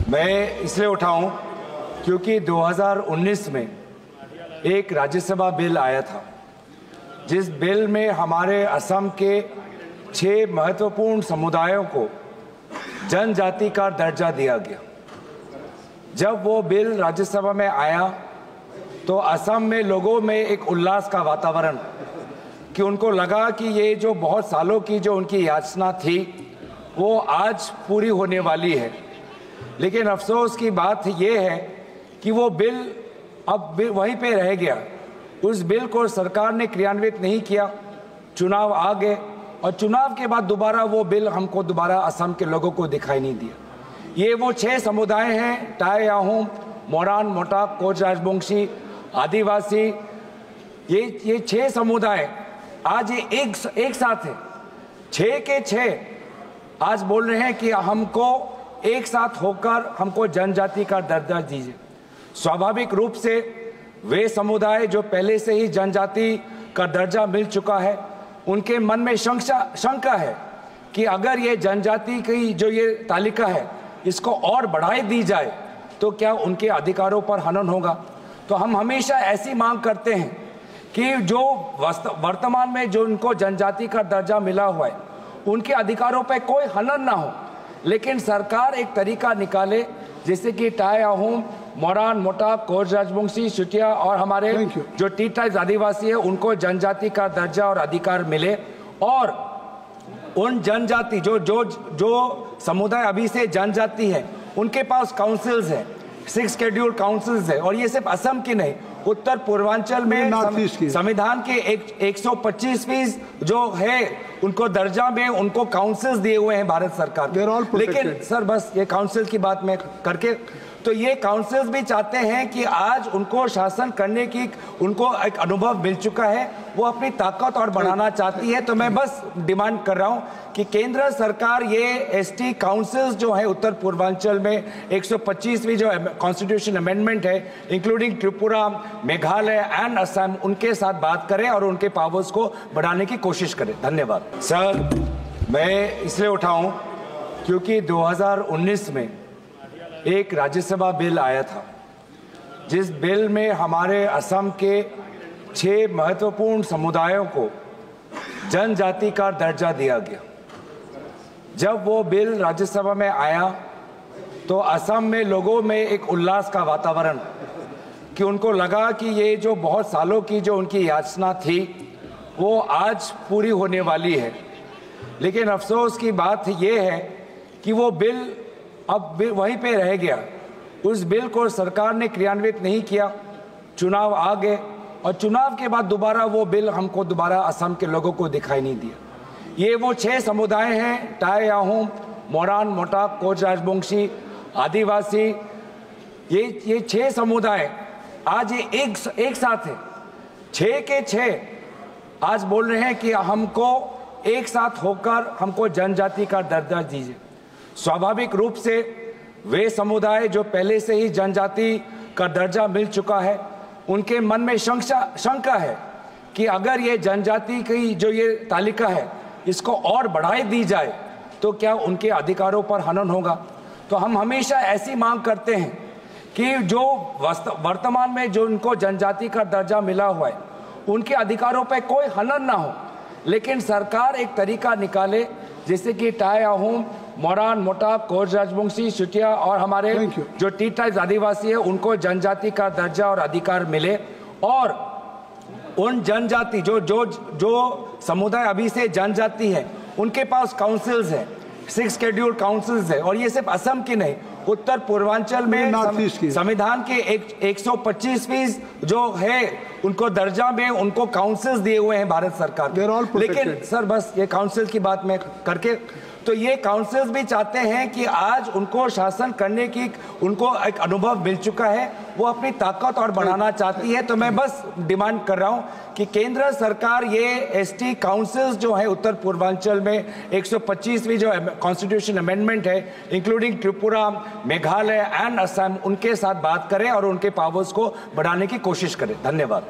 मैं इसलिए उठाऊं क्योंकि 2019 में एक राज्यसभा बिल आया था जिस बिल में हमारे असम के 6 महत्वपूर्ण समुदायों को जनजाति का दर्जा दिया गया। जब वो बिल राज्यसभा में आया तो असम में लोगों में एक उल्लास का वातावरण कि उनको लगा कि ये जो बहुत सालों की जो उनकी याचना थी वो आज पूरी होने वाली है। लेकिन अफसोस की बात ये है कि वो बिल अब वहीं पे रह गया। उस बिल को सरकार ने क्रियान्वित नहीं किया। चुनाव आ गए और चुनाव के बाद दोबारा वो बिल हमको दोबारा असम के लोगों को दिखाई नहीं दिया। ये वो 6 समुदाय हैं, टाई आहोम, मोरान, मोटाक, कोच राजवंशी, आदिवासी। ये 6 समुदाय आज ये एक साथ है। 6 के 6 आज बोल रहे हैं कि हमको एक साथ होकर हमको जनजाति का दर्जा दीजिए। स्वाभाविक रूप से वे समुदाय जो पहले से ही जनजाति का दर्जा मिल चुका है, उनके मन में शंका है कि अगर ये जनजाति की जो ये तालिका है इसको और बढ़ाई दी जाए तो क्या उनके अधिकारों पर हनन होगा। तो हम हमेशा ऐसी मांग करते हैं कि जो वर्तमान में जो उनको जनजाति का दर्जा मिला हुआ है उनके अधिकारों पर कोई हनन ना हो, लेकिन सरकार एक तरीका निकाले जैसे कि टाई आहोम, मोरान, मोटाक, कोच राजवंशी, चुटिया और हमारे जो टी ट्राइब्स आदिवासी है उनको जनजाति का दर्जा और अधिकार मिले। और उन जनजाति जो समुदाय अभी से जनजाति है उनके पास काउंसिल्स है, 6 शेड्यूल काउंसिल्स है। और ये सिर्फ असम की नहीं, उत्तर पूर्वांचल में संविधान के 125% जो है उनको दर्जा में उनको काउंसिल्स दिए हुए हैं भारत सरकार। लेकिन सर बस ये काउंसिल की बात मैं करके, तो ये काउंसिल्स भी चाहते हैं कि आज उनको शासन करने की उनको एक अनुभव मिल चुका है, वो अपनी ताकत और बढ़ाना चाहती है। तो मैं बस डिमांड कर रहा हूं कि केंद्र सरकार ये एसटी काउंसिल्स जो है उत्तर पूर्वांचल में 125वीं जो कॉन्स्टिट्यूशन अमेंडमेंट है इंक्लूडिंग त्रिपुरा, मेघालय एंड असम, उनके साथ बात करें और उनके पावर्स को बढ़ाने की कोशिश करें। धन्यवाद। सर मैं इसलिए उठाऊं क्योंकि 2019 में एक राज्यसभा बिल आया था जिस बिल में हमारे असम के 6 महत्वपूर्ण समुदायों को जनजाति का दर्जा दिया गया। जब वो बिल राज्यसभा में आया तो असम में लोगों में एक उल्लास का वातावरण कि उनको लगा कि ये जो बहुत सालों की जो उनकी याचना थी वो आज पूरी होने वाली है। लेकिन अफसोस की बात ये है कि वो बिल अब वहीं पे रह गया। उस बिल को सरकार ने क्रियान्वित नहीं किया। चुनाव आ गए और चुनाव के बाद दोबारा वो बिल हमको दोबारा असम के लोगों को दिखाई नहीं दिया। ये वो 6 समुदाय हैं, टाई आहोम, मोरान, मोटाक, कोच राजवंशी, आदिवासी। ये 6 समुदाय आज ये एक साथ है। 6 के 6 आज बोल रहे हैं कि हमको एक साथ होकर हमको जनजाति का दर्जा दीजिए। स्वाभाविक रूप से वे समुदाय जो पहले से ही जनजाति का दर्जा मिल चुका है, उनके मन में शंका है कि अगर ये जनजाति की जो ये तालिका है इसको और बढ़ाई दी जाए तो क्या उनके अधिकारों पर हनन होगा। तो हम हमेशा ऐसी मांग करते हैं कि जो वर्तमान में जो उनको जनजाति का दर्जा मिला हुआ है उनके अधिकारों पर कोई हनन ना हो, लेकिन सरकार एक तरीका निकाले जैसे कि टाई आहोम, मोरान, मोटाक, कोच राजवंशी, चुटिया और हमारे जो टी ट्राइब्स आदिवासी है उनको जनजाति का दर्जा और अधिकार मिले। और उन जनजाति जो समुदाय अभी से जनजाति है उनके पास काउंसिल्स है, 6 शेड्यूल काउंसिल्स है। और ये सिर्फ असम की नहीं, उत्तर पूर्वांचल में संविधान के 125% जो है उनको दर्जा में उनको काउंसिल्स दिए हुए हैं भारत सरकार। लेकिन सर बस ये काउंसिल की बात मैं करके, तो ये काउंसिल्स भी चाहते हैं कि आज उनको शासन करने की उनको एक अनुभव मिल चुका है, वो अपनी ताकत और बढ़ाना चाहती है। तो मैं बस डिमांड कर रहा हूं कि केंद्र सरकार ये एसटी काउंसिल्स जो है उत्तर पूर्वांचल में 125वीं जो कॉन्स्टिट्यूशन अमेंडमेंट है इंक्लूडिंग त्रिपुरा, मेघालय एंड असम, उनके साथ बात करें और उनके पावर्स को बढ़ाने की कोशिश करें। धन्यवाद।